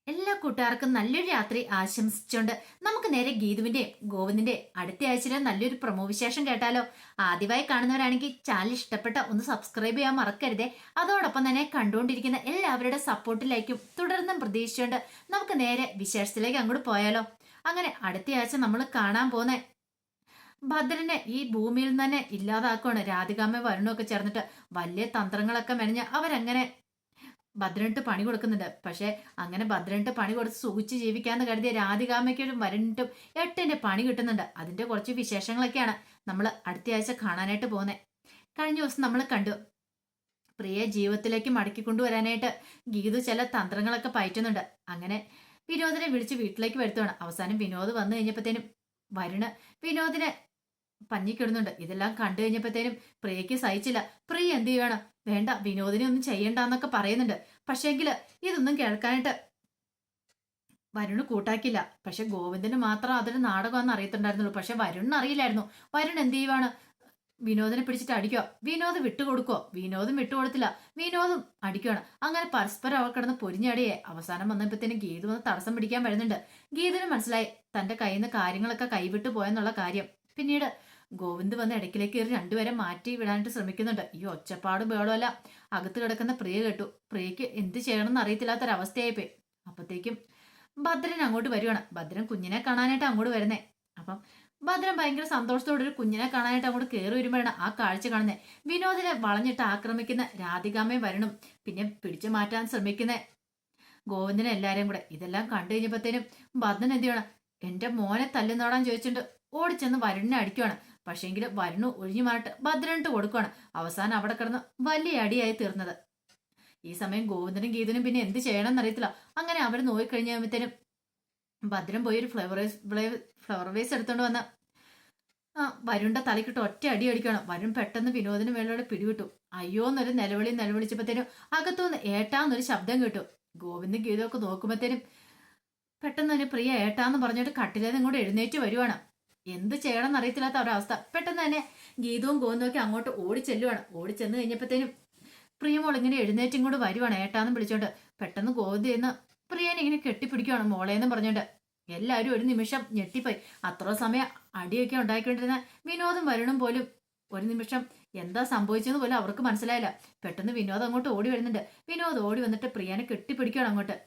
എല്ലാ കൂട്ടുകാർക്കും നല്ലൊരു രാത്രി ആശംസിച്ചുകൊണ്ട് നമുക്ക് നേരെ ഗീതുവിന്റെ ഗോവിന്ദിന്റെ അടുത്ത ആഴ്ചയിലെ നല്ലൊരു പ്രൊമോ വിശേഷം കേട്ടാലോ. ആദ്യമായി കാണുന്നവരാണെങ്കിൽ ചാനൽ ഇഷ്ടപ്പെട്ട ഒന്ന് സബ്സ്ക്രൈബ് ചെയ്യാൻ മറക്കരുതേ. അതോടൊപ്പം തന്നെ കണ്ടുകൊണ്ടിരിക്കുന്ന എല്ലാവരുടെ സപ്പോർട്ടിലേക്കും തുടർന്നും പ്രതീക്ഷിച്ചുകൊണ്ട് നമുക്ക് നേരെ വിശേഷത്തിലേക്ക് അങ്ങോട്ട് പോയാലോ. അങ്ങനെ അടുത്ത ആഴ്ച നമ്മൾ കാണാൻ പോകുന്ന ഭദ്രനെ ഈ ഭൂമിയിൽ നിന്ന് തന്നെ ഇല്ലാതാക്കുവാണ്. രാധികാമ്മ വരുണൊക്കെ ചേർന്നിട്ട് വലിയ തന്ത്രങ്ങളൊക്കെ മെനഞ്ഞ് അവരങ്ങനെ ഭദ്രനിട്ട് പണി കൊടുക്കുന്നുണ്ട്. പക്ഷെ അങ്ങനെ ഭദ്രനിട്ട് പണി കൊടുത്ത് സുഖിച്ച് ജീവിക്കാന്ന് കരുതിയ രാധികാമ്മയ്ക്കൊരു വരനിട്ടും എട്ടിന്റെ പണി കിട്ടുന്നുണ്ട്. അതിന്റെ കുറച്ച് വിശേഷങ്ങളൊക്കെയാണ് നമ്മൾ അടുത്ത ആഴ്ച കാണാനായിട്ട് പോകുന്നത്. കഴിഞ്ഞ ദിവസം നമ്മൾ കണ്ടു പ്രിയ ജീവിതത്തിലേക്ക് മടക്കി കൊണ്ടുവരാനായിട്ട് ഗീതു ചില തന്ത്രങ്ങളൊക്കെ പയറ്റുന്നുണ്ട്. അങ്ങനെ വിനോദിനെ വിളിച്ച് വീട്ടിലേക്ക് വരുത്തുവാണ്. അവസാനം വിനോദ് വന്നു കഴിഞ്ഞപ്പോഴത്തേനും വരുണ് വിനോദിനെ പഞ്ഞിക്കിടുന്നുണ്ട്. ഇതെല്ലാം കണ്ടു കഴിഞ്ഞപ്പോഴത്തേനും പ്രിയയ്ക്ക് സഹിച്ചില്ല. പ്രിയ എന്ത് ചെയ്യണം, വേണ്ട വിനോദിനെ ഒന്നും ചെയ്യണ്ടെന്നൊക്കെ പറയുന്നുണ്ട്. പക്ഷേങ്കില് ഇതൊന്നും കേൾക്കാനായിട്ട് വരുണ് കൂട്ടാക്കില്ല. പക്ഷെ ഗോവിന്ദന് മാത്രം അതൊരു നാടകമാണെന്ന് അറിയത്തുണ്ടായിരുന്നുള്ളൂ. പക്ഷെ വരുണിന് അറിയില്ലായിരുന്നു. വരുൺ എന്ത് ചെയ്യുവാണ്, വിനോദിനെ പിടിച്ചിട്ട് അടിക്കുക. വിനോദ് വിട്ടുകൊടുക്കോ, വിനോദും വിട്ടുകൊടുത്തില്ല. വിനോദും അടിക്കുകയാണ്. അങ്ങനെ പരസ്പരം അവൾ കിടന്ന് പൊരിഞ്ഞടിയെ. അവസാനം വന്നപ്പോഴത്തേനും ഗീതു വന്ന് തടസ്സം പിടിക്കാൻ വരുന്നുണ്ട്. ഗീതുവിന് മനസ്സിലായി തന്റെ കയ്യിൽ നിന്ന് കാര്യങ്ങളൊക്കെ കൈവിട്ടു പോയെന്നുള്ള കാര്യം. പിന്നീട് ഗോവിന്ദ് വന്ന് ഇടയ്ക്കിലേക്ക് കയറി രണ്ടുപേരെ മാറ്റി വിടാനായിട്ട് ശ്രമിക്കുന്നുണ്ട്. ഈ ഒച്ചപ്പാട് ബേളമല്ല. അകത്ത് കിടക്കുന്ന പ്രിയ കേട്ടു. പ്രിയക്ക് എന്ത് ചെയ്യണമെന്ന് അറിയത്തില്ലാത്തൊരവസ്ഥയായിപ്പോയി. അപ്പത്തേക്കും ഭദ്രൻ അങ്ങോട്ട് വരുവാണ്. ഭദ്രൻ കുഞ്ഞിനെ കാണാനായിട്ട് അങ്ങോട്ട് വരുന്നേ. അപ്പം ഭദ്രൻ ഭയങ്കര സന്തോഷത്തോടെ ഒരു കുഞ്ഞിനെ കാണാനായിട്ട് അങ്ങോട്ട് കയറി വരുമ്പോഴാണ് ആ കാഴ്ച കാണുന്നത്. വിനോദിനെ വളഞ്ഞിട്ട് ആക്രമിക്കുന്ന രാധികാമ്മയും വരണം, പിന്നെ പിടിച്ചു മാറ്റാൻ ശ്രമിക്കുന്ന ഗോവിന്ദനെ എല്ലാരെയും കൂടെ. ഇതെല്ലാം കണ്ടു കഴിഞ്ഞപ്പോഴത്തേനും ഭദ്രൻ എന്ത് ചെയ്യണം, എന്റെ മോനെ തല്ലുന്നോടാൻ ചോദിച്ചിട്ട് ഓടിച്ചെന്ന് വരുണിനെ അടിക്കുവാണ്. പക്ഷേങ്കിൽ വരുണു ഒഴിഞ്ഞു മാറിട്ട് ഭദ്രനിട്ട് കൊടുക്കുവാണ്. അവസാനം അവിടെ കിടന്ന് വലിയ അടിയായി തീർന്നത്. ഈ സമയം ഗോവിന്ദനും ഗീതനും പിന്നെ എന്ത് ചെയ്യണമെന്ന് അറിയത്തില്ല. അങ്ങനെ അവർ നോക്കിക്കഴിഞ്ഞാകുമ്പോഴത്തേനും ഭദ്രൻ പോയി ഒരു ഫ്ലവർ വേസ് എടുത്തോണ്ട് വന്ന വരുണിന്റെ തലക്കിട്ട് ഒറ്റ അടി അടിക്കണം. വരുൺ പെട്ടെന്ന് വിനോദിന് മേലോടെ പിടിവിട്ടു. അയ്യോ എന്നൊരു നിലവിളിച്ചപ്പോഴത്തേനും അകത്തുനിന്ന് ഏട്ടാന്നൊരു ശബ്ദം കേട്ടു. ഗോവിന്ദൻ ഗീതമൊക്കെ നോക്കുമ്പോഴത്തേനും പെട്ടെന്ന് തന്നെ പ്രിയ ഏട്ടാന്ന് പറഞ്ഞിട്ട് കട്ടിലേന്ന് ഇങ്ങോട്ട് എഴുന്നേറ്റ് വരുവാണ്. എന്ത് ചെയ്യണമെന്ന് അറിയത്തില്ലാത്ത ഒരവസ്ഥ. പെട്ടെന്ന് തന്നെ ഗീതവും ഗോവിന്ദൊക്കെ അങ്ങോട്ട് ഓടിച്ചെല്ലുവാണ്. ഓടിച്ചെന്ന് കഴിഞ്ഞപ്പോഴത്തേനും പ്രിയമോൾ ഇങ്ങനെ എഴുന്നേറ്റ് ഇങ്ങോട്ട് വരുവാണ് ഏട്ടാന്ന് വിളിച്ചോണ്ട്. പെട്ടെന്ന് ഗോവിന്ദ എന്ന് പ്രിയനെ ഇങ്ങനെ കെട്ടിപ്പിടിക്കുവാണ് മോളേന്ന് പറഞ്ഞോണ്ട്. എല്ലാവരും ഒരു നിമിഷം ഞെട്ടിപ്പോയി. അത്ര സമയം അടിയൊക്കെ ഉണ്ടാക്കിക്കൊണ്ടിരുന്ന വിനോദം വരുണും പോലും ഒരു നിമിഷം എന്താ സംഭവിച്ചെന്ന് പോലും അവർക്ക് മനസ്സിലായില്ല. പെട്ടെന്ന് വിനോദ് അങ്ങോട്ട് ഓടി വരുന്നുണ്ട്. വിനോദ് ഓടി വന്നിട്ട് പ്രിയനെ കെട്ടിപ്പിടിക്കുകയാണ് അങ്ങോട്ട്.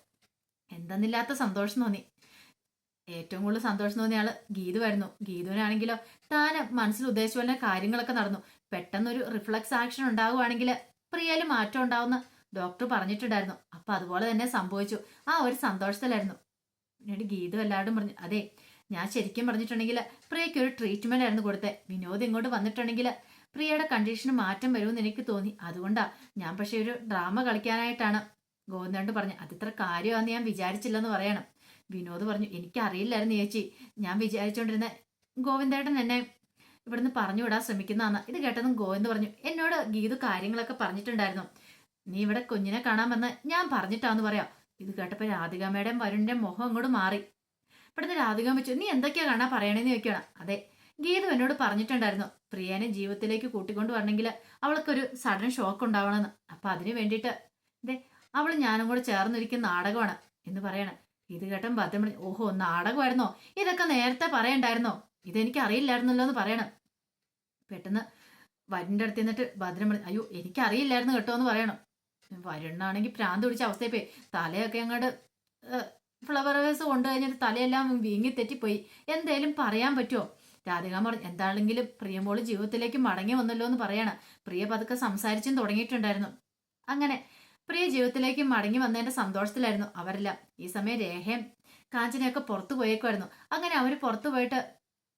എന്തെന്നില്ലാത്ത സന്തോഷം തോന്നി. ഏറ്റവും കൂടുതൽ സന്തോഷം തോന്നിയ ആള് ഗീതുവായിരുന്നു. ഗീതുവിനാണെങ്കിലോ താൻ മനസ്സിൽ ഉദ്ദേശിച്ച പോലെ കാര്യങ്ങളൊക്കെ നടന്നു. പെട്ടെന്നൊരു റിഫ്ലക്സ് ആക്ഷൻ ഉണ്ടാവുകയാണെങ്കിൽ പ്രിയയില് മാറ്റം ഉണ്ടാവുന്ന ഡോക്ടർ പറഞ്ഞിട്ടുണ്ടായിരുന്നു. അപ്പൊ അതുപോലെ തന്നെ സംഭവിച്ചു. ആ ഒരു സന്തോഷത്തിലായിരുന്നു. പിന്നീട് ഗീതു എല്ലാവരും പറഞ്ഞു, അതെ ഞാൻ ശരിക്കും പറഞ്ഞിട്ടുണ്ടെങ്കിൽ പ്രിയയ്ക്ക് ഒരു ട്രീറ്റ്മെന്റ് ആയിരുന്നു കൊടുത്തത്. വിനോദ് ഇങ്ങോട്ട് വന്നിട്ടുണ്ടെങ്കിൽ പ്രിയയുടെ കണ്ടീഷന് മാറ്റം വരുമെന്ന് എനിക്ക് തോന്നി. അതുകൊണ്ടാ ഞാൻ പക്ഷെ ഒരു ഡ്രാമ കളിക്കാനായിട്ടാണ് ഗോവിന്ദാണ്ട് പറഞ്ഞു. അതിത്ര കാര്യമാണെന്ന് ഞാൻ വിചാരിച്ചില്ലെന്ന് പറയണം. വിനോദ് പറഞ്ഞു, എനിക്കറിയില്ലായിരുന്നു ചേച്ചി. ഞാൻ വിചാരിച്ചോണ്ടിരുന്ന ഗോവിന്ദേട്ടൻ എന്നെ ഇവിടുന്ന് പറഞ്ഞു വിടാൻ ശ്രമിക്കുന്നതാണ്. ഇത് കേട്ടതും ഗോവിന്ദ് പറഞ്ഞു, എന്നോട് ഗീതു കാര്യങ്ങളൊക്കെ പറഞ്ഞിട്ടുണ്ടായിരുന്നു. നീ ഇവിടെ കുഞ്ഞിനെ കാണാൻ വന്ന് ഞാൻ പറഞ്ഞിട്ടാന്ന് പറയാം. ഇത് കേട്ടപ്പോ രാധികാമ്മയുടെയും വരുണിന്റെ മുഖം അങ്ങോട്ട് മാറി. ഇവിടുന്ന് രാധികാമ്മ വെച്ചു, നീ എന്തൊക്കെയാ കാണാൻ പറയണേന്ന് ചോദിക്കണം. അതെ ഗീതു എന്നോട് പറഞ്ഞിട്ടുണ്ടായിരുന്നു പ്രിയനെ ജീവിതത്തിലേക്ക് കൂട്ടിക്കൊണ്ട് വരണമെങ്കിൽ അവൾക്കൊരു സഡൻ ഷോക്ക് ഉണ്ടാവണമെന്ന്. അപ്പൊ അതിന് വേണ്ടിയിട്ട് ഇതേ അവള് ഞാനും കൂടെ ചേർന്നിരിക്കുന്ന നാടകമാണ് എന്ന് പറയണം. ഇത് കേട്ടും ഭദ്രം പറഞ്ഞു, ഓഹോ നാടകമായിരുന്നോ, ഇതൊക്കെ നേരത്തെ പറയണ്ടായിരുന്നോ, ഇതെനിക്ക് അറിയില്ലായിരുന്നല്ലോ എന്ന് പറയണം. പെട്ടെന്ന് വരുണിന്റെ അടുത്ത് നിന്നിട്ട് ഭദ്രം പറഞ്ഞു, അയ്യോ എനിക്കറിയില്ലായിരുന്നു കേട്ടോ എന്ന് പറയണം. വരുണാണെങ്കിൽ ഭ്രാന്ത് പിടിച്ച അവസ്ഥയിൽ പോയി. തലയൊക്കെ അങ്ങോട്ട് ഫ്ലവർ വേസ് കൊണ്ടു കഴിഞ്ഞിട്ട് തലയെല്ലാം വീങ്ങി തെറ്റിപ്പോയി. എന്തേലും പറയാൻ പറ്റുമോ? രാധികാമ്മ പറഞ്ഞു, എന്താണെങ്കിലും പ്രിയമോള് ജീവിതത്തിലേക്ക് മടങ്ങി വന്നല്ലോ എന്ന് പറയണം. പ്രിയ പതുക്കെ സംസാരിച്ചും തുടങ്ങിയിട്ടുണ്ടായിരുന്നു. അങ്ങനെ പ്രിയ ജീവിതത്തിലേക്ക് മടങ്ങി വന്നതിന്റെ സന്തോഷത്തിലായിരുന്നു അവരെല്ലാം. ഈ സമയം രേഖയും കാഞ്ചനയൊക്കെ പുറത്തു പോയേക്കുമായിരുന്നു. അങ്ങനെ അവര് പുറത്തു പോയിട്ട്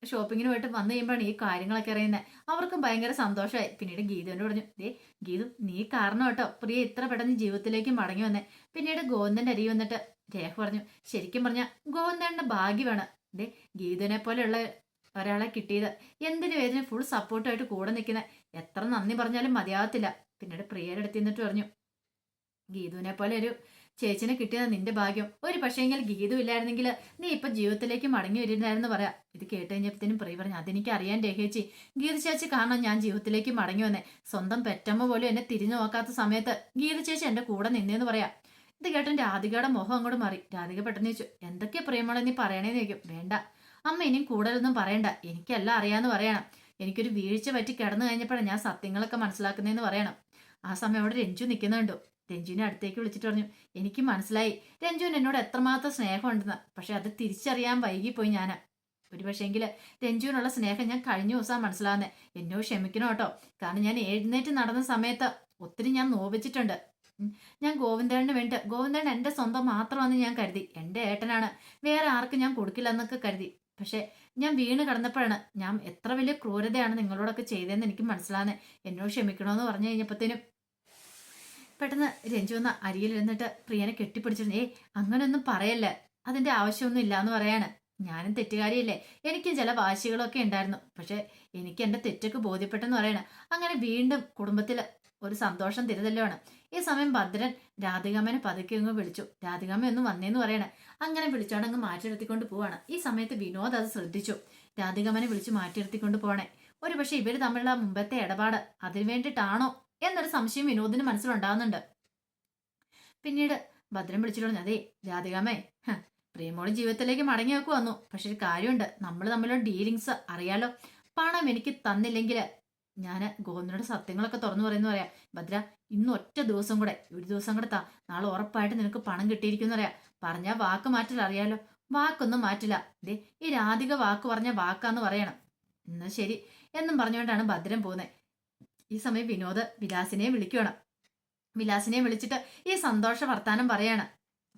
ഷോപ്പിങ്ങിന് പോയിട്ട് വന്നു കഴിയുമ്പോഴാണ് ഈ കാര്യങ്ങളൊക്കെ അറിയുന്നത്. അവർക്കും ഭയങ്കര സന്തോഷമായി. പിന്നീട് ഗീതുവിനോട് പറഞ്ഞു, ദേ ഗീതു നീ കാരണം കേട്ടോ പ്രിയ ഇത്ര പെട്ടെന്ന് ജീവിതത്തിലേക്ക് മടങ്ങി വന്നേ. പിന്നീട് ഗോവിന്ദന്റെ അരി വന്നിട്ട് രേഖ പറഞ്ഞു, ശരിക്കും പറഞ്ഞ ഗോവിന്ദന്റെ ഭാഗ്യമാണ് ദേ ഗീതുവിനെ പോലെയുള്ള ഒരാളെ കിട്ടിയത്. എന്തിനു വേദന ഫുൾ സപ്പോർട്ടായിട്ട് കൂടെ നിൽക്കുന്ന, എത്ര നന്ദി പറഞ്ഞാലും മതിയാകത്തില്ല. പിന്നീട് പ്രിയയുടെ അടുത്ത് നിന്നിട്ട് പറഞ്ഞു, ഗീതുവിനെ പോലെ ഒരു ചേച്ചിനെ കിട്ടിയത് നിന്റെ ഭാഗ്യം. ഒരു പക്ഷേങ്കിൽ ഗീതു ഇല്ലായിരുന്നെങ്കിൽ നീ ഇപ്പൊ ജീവിതത്തിലേക്ക് മടങ്ങി വരുന്നായിരുന്നു പറയാം. ഇത് കേട്ട് കഴിഞ്ഞപ്പോഴത്തേനും പ്രിയ പറഞ്ഞു, അതെനിക്ക് അറിയാൻ രേഖേച്ചി. ഗീതു ചേച്ചി കാരണം ഞാൻ ജീവിതത്തിലേക്ക് മടങ്ങി വന്നേ. സ്വന്തം പെറ്റമ്മ പോലും എന്നെ തിരിഞ്ഞു നോക്കാത്ത സമയത്ത് ഗീതു ചേച്ചി എന്റെ കൂടെ നിന്നേന്ന് പറയാം. ഇത് കേട്ടൻ രാധികയുടെ മുഖം അങ്ങോട്ട് മാറി. രാധിക പെട്ടെന്ന് ചോദിച്ചു, എന്തൊക്കെയാ പ്രിയമോളെ നീ പറയണേന്ന് ചോദിക്കും. വേണ്ട അമ്മ, ഇനിയും കൂടുതലൊന്നും പറയണ്ട, എനിക്കെല്ലാം അറിയാന്ന് പറയണം. എനിക്കൊരു വീഴ്ച പറ്റി കിടന്നു കഴിഞ്ഞപ്പോഴാണ് ഞാൻ സത്യങ്ങളൊക്കെ മനസ്സിലാക്കുന്നതെന്ന് പറയണം. ആ സമയം അവിടെ രഞ്ജു നിൽക്കുന്നുണ്ടോ. രഞ്ജുവിനെ അടുത്തേക്ക് വിളിച്ചിട്ട് പറഞ്ഞു, എനിക്ക് മനസ്സിലായി രഞ്ജുവിന് എന്നോട് എത്രമാത്രം സ്നേഹമുണ്ടെന്ന്. പക്ഷെ അത് തിരിച്ചറിയാൻ വൈകിപ്പോയി ഞാൻ. ഒരു പക്ഷേങ്കില് രഞ്ജുവിനുള്ള സ്നേഹം ഞാൻ കഴിഞ്ഞ ദിവസം മനസ്സിലാവുന്നേ. എന്നോട് ക്ഷമിക്കണം കേട്ടോ. കാരണം ഞാൻ എഴുന്നേറ്റ് നടന്ന സമയത്ത് ഒത്തിരി ഞാൻ നോവിച്ചിട്ടുണ്ട്. ഞാൻ ഗോവിന്ദന് വേണ്ടി, ഗോവിന്ദൻ എന്റെ സ്വന്തം മാത്രമാണെന്ന് ഞാൻ കരുതി. എന്റെ ഏട്ടനാണ്, വേറെ ആർക്കും ഞാൻ കൊടുക്കില്ല എന്നൊക്കെ കരുതി. പക്ഷെ ഞാൻ വീണ് കിടന്നപ്പോഴാണ് ഞാൻ എത്ര വലിയ ക്രൂരതയാണ് നിങ്ങളോടൊക്കെ ചെയ്തതെന്ന് എനിക്ക് മനസ്സിലാകുന്നത്. എന്നോട് ക്ഷമിക്കണമെന്ന് പറഞ്ഞു കഴിഞ്ഞപ്പോഴത്തേനും പെട്ടെന്ന് രഞ്ജു എന്ന അരിയിലിരുന്നിട്ട് പ്രിയനെ കെട്ടിപ്പിടിച്ചിരുന്നു. അങ്ങനെയൊന്നും പറയല്ലേ, അതിന്റെ ആവശ്യമൊന്നും ഇല്ല എന്ന് പറയാണ്. ഞാനും തെറ്റുകാരിയല്ലേ, എനിക്കും ചില വാശികളൊക്കെ ഉണ്ടായിരുന്നു. പക്ഷെ എനിക്ക് എന്റെ തെറ്റൊക്കെ ബോധ്യപ്പെട്ടെന്ന് പറയണ. അങ്ങനെ വീണ്ടും കുടുംബത്തിൽ ഒരു സന്തോഷം തിരുതല്ലാണ്. ഈ സമയം ഭദ്രൻ രാധികാമ്മനെ പതുക്കെ അങ്ങ് വിളിച്ചു. രാധികാമ്മ ഒന്നും വന്നേന്ന് പറയണേ. അങ്ങനെ വിളിച്ചോണ്ട് അങ്ങ് മാറ്റിയെടുത്തിക്കൊണ്ട് പോവാണ്. ഈ സമയത്ത് വിനോദ് അത് ശ്രദ്ധിച്ചു. രാധികാമ്മനെ വിളിച്ച് മാറ്റിയെടുത്തിക്കൊണ്ട് പോണേ. ഒരു പക്ഷെ ഇവര് തമ്മിലുള്ള മുമ്പത്തെ ഇടപാട് അതിനു വേണ്ടിയിട്ടാണോ എന്നൊരു സംശയം വിനോദിന് മനസ്സിലുണ്ടാകുന്നുണ്ട്. പിന്നീട് ഭദ്രൻ വിളിച്ചിട്ട് പറഞ്ഞു, അതെ രാധികാമ്മേ, പ്രിയമോള് ജീവിതത്തിലേക്ക് മടങ്ങി വെക്ക് വന്നു. പക്ഷെ ഒരു കാര്യമുണ്ട്, നമ്മൾ തമ്മിലുള്ള ഡീലിങ്സ് അറിയാലോ. പണം എനിക്ക് തന്നില്ലെങ്കിൽ ഞാൻ ഗോവിന്ദനോട് സത്യങ്ങളൊക്കെ തുറന്നു പറയുന്നു പറയാം. ഭദ്ര, ഇന്ന് ഒറ്റ ദിവസം കൂടെ, ഒരു ദിവസം കൂടെ താ, നാളെ ഉറപ്പായിട്ട് നിനക്ക് പണം കിട്ടിയിരിക്കും പറയാം. പറഞ്ഞാൽ വാക്ക് മാറ്റില്ല, അറിയാലോ. വാക്കൊന്നും മാറ്റില്ല. ദേ ഈ രാധിക വാക്ക് പറഞ്ഞ വാക്കാന്ന് പറയണം. എന്നാ ശരി എന്നും പറഞ്ഞുകൊണ്ടാണ് ഭദ്രൻ പോകുന്നത്. ഈ സമയം വിനോദ് വിലാസിനെ വിളിക്കുകയാണ്. വിലാസിനെ വിളിച്ചിട്ട് ഈ സന്തോഷ വർത്താനം പറയാണ്.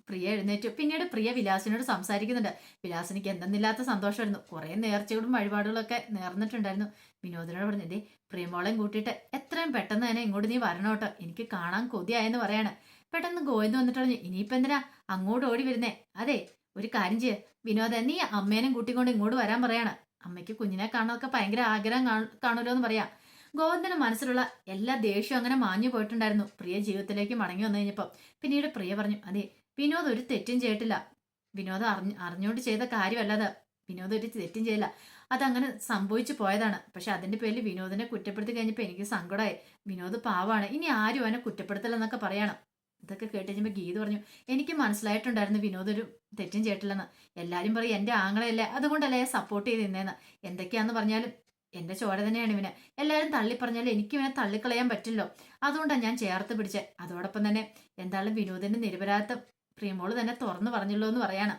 പ്രിയ എഴുന്നേറ്റു. പിന്നീട് പ്രിയ വിലാസിനോട് സംസാരിക്കുന്നുണ്ട്. വിലാസിനിക്ക് എന്തെന്നില്ലാത്ത സന്തോഷമായിരുന്നു. കുറെ നേർച്ചകളും വഴിപാടുകളൊക്കെ നേർന്നിട്ടുണ്ടായിരുന്നു. വിനോദിനോട് പറഞ്ഞു, ദേ പ്രിയമോളെയും കൂട്ടിയിട്ട് എത്രയും പെട്ടെന്ന് തന്നെ ഇങ്ങോട്ട് നീ വരണോട്ടോ, എനിക്ക് കാണാൻ കൊതിയായെന്ന് പറയാണ്. പെട്ടെന്ന് ഗോവിന്ദ് വന്നിട്ട് പറഞ്ഞു, ഇനിയിപ്പോ എന്തിനാ അങ്ങോട്ട് ഓടി വരുന്നേ? അതെ ഒരു കാര്യം ചെയ്യ വിനോദ, നീ അമ്മേനും കൂട്ടിക്കൊണ്ട് ഇങ്ങോട്ട് വരാൻ പറയാണ്. അമ്മയ്ക്ക് കുഞ്ഞിനെ കാണാനൊക്കെ ഭയങ്കര ആഗ്രഹം കാണുമല്ലോ എന്ന് പറയാം. ഗോവിന്ദന് മനസ്സിലുള്ള എല്ലാ ദേഷ്യവും അങ്ങനെ മാഞ്ഞു പോയിട്ടുണ്ടായിരുന്നു പ്രിയ ജീവിതത്തിലേക്ക് മടങ്ങി വന്നു കഴിഞ്ഞപ്പോ. പിന്നീട് പ്രിയ പറഞ്ഞു, അതെ വിനോദ് ഒരു തെറ്റും ചെയ്തിട്ടില്ല. വിനോദ് അറിഞ്ഞുകൊണ്ട് ചെയ്ത കാര്യമല്ലാതെ. വിനോദ് ഒരു തെറ്റും ചെയ്തില്ല, അതങ്ങനെ സംഭവിച്ചു പോയതാണ്. പക്ഷെ അതിന്റെ പേരിൽ വിനോദിനെ കുറ്റപ്പെടുത്തി കഴിഞ്ഞപ്പോ എനിക്ക് സങ്കടമായി. വിനോദ് പാവാണ്, ഇനി ആരും അവനെ കുറ്റപ്പെടുത്തലെന്നൊക്കെ പറയണം. ഇതൊക്കെ കേട്ട് കഴിഞ്ഞപ്പോ ഗീത പറഞ്ഞു, എനിക്ക് മനസ്സിലായിട്ടുണ്ടായിരുന്നു വിനോദ് ഒരു തെറ്റും ചെയ്തിട്ടില്ലെന്ന്. എല്ലാരും പറയും എന്റെ ആങ്ങളയല്ലേ, അതുകൊണ്ടല്ലേ സപ്പോർട്ട് ചെയ്ത് നിന്നേന്ന്. എന്തൊക്കെയാന്ന് പറഞ്ഞാലും എന്റെ ചോര തന്നെയാണ് ഇവന്. എല്ലാവരും തള്ളി പറഞ്ഞാലും എനിക്ക് ഇവനെ തള്ളിക്കളയാൻ പറ്റില്ലോ. അതുകൊണ്ടാണ് ഞാൻ ചേർത്ത് പിടിച്ചത്. അതോടൊപ്പം തന്നെ എന്തായാലും വിനോദിന്റെ നിരപരാധിത്വം പ്രിയമോള് തന്നെ തുറന്നു പറഞ്ഞല്ലോ എന്ന് പറയാണ്.